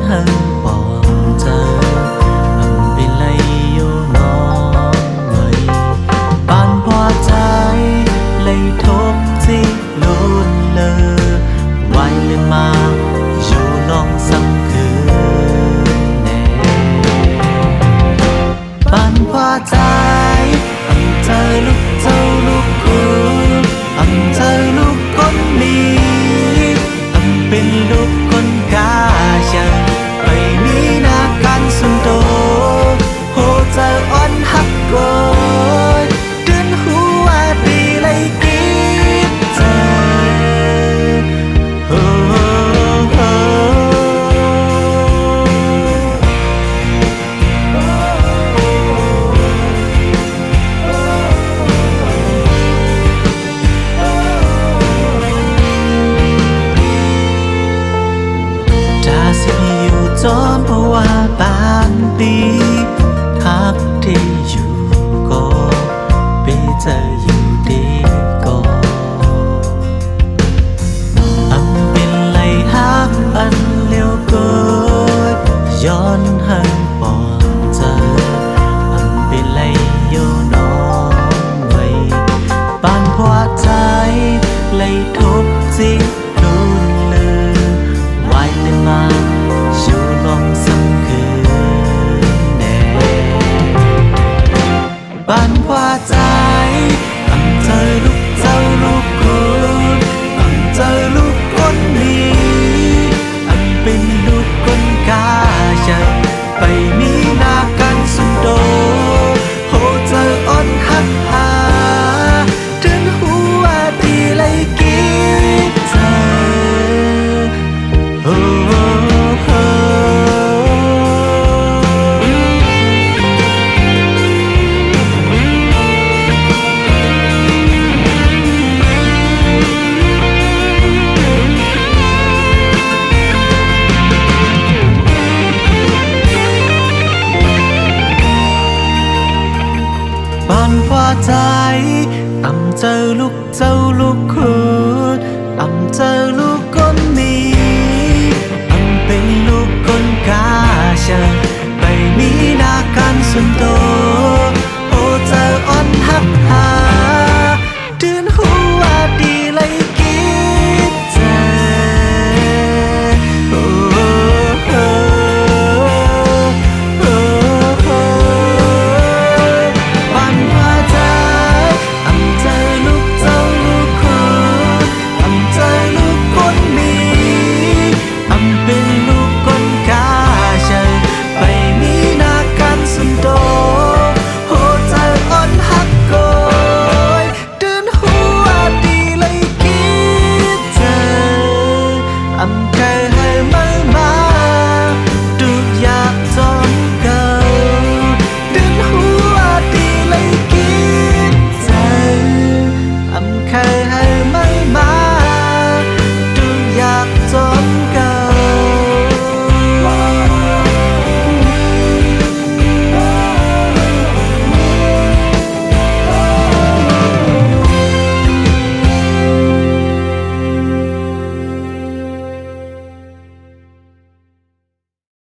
hơn bỏ giờ ầm bên lấy yêu nó người ban hoa trái lấy thốt gì luôn lơ ngoài lên mà dù non xăm khứ nè ban hoa trái ầm trời lúc dâu lúc cuối ầm trời lúc con mi ầm bên lúc con cá chẳng vậy mi na can xuân đô hồ giờ on hắc rồi đến hua đi lấy kíp giờจอมเพราะว่าบางปีฮักที่อยู่ก็ไปเจออยู่ดีก็อำเป็นไรฮักอันเลี้ยวเกิดย้อนหันปอนเจออำเป็นไรโยน้องไว้ปานพอใจเลยทุบจิตรุนเลยไว้เลยมาบ้านว่าใจอำเจอลูกเจ้าลูกคุณอำเจอลูกคนนี้อำเป็นลูกคนกาจะไปมีนากันสุดโดโหเจออ่อนหักหาถึงหัวดีเลยกินเธอบ้านว่าใจอำเจอลูกเจ้าลูกคุณอำเจอลูกคนนี้อำเป็นลูกคนกาชาไปมีนาการสุนโต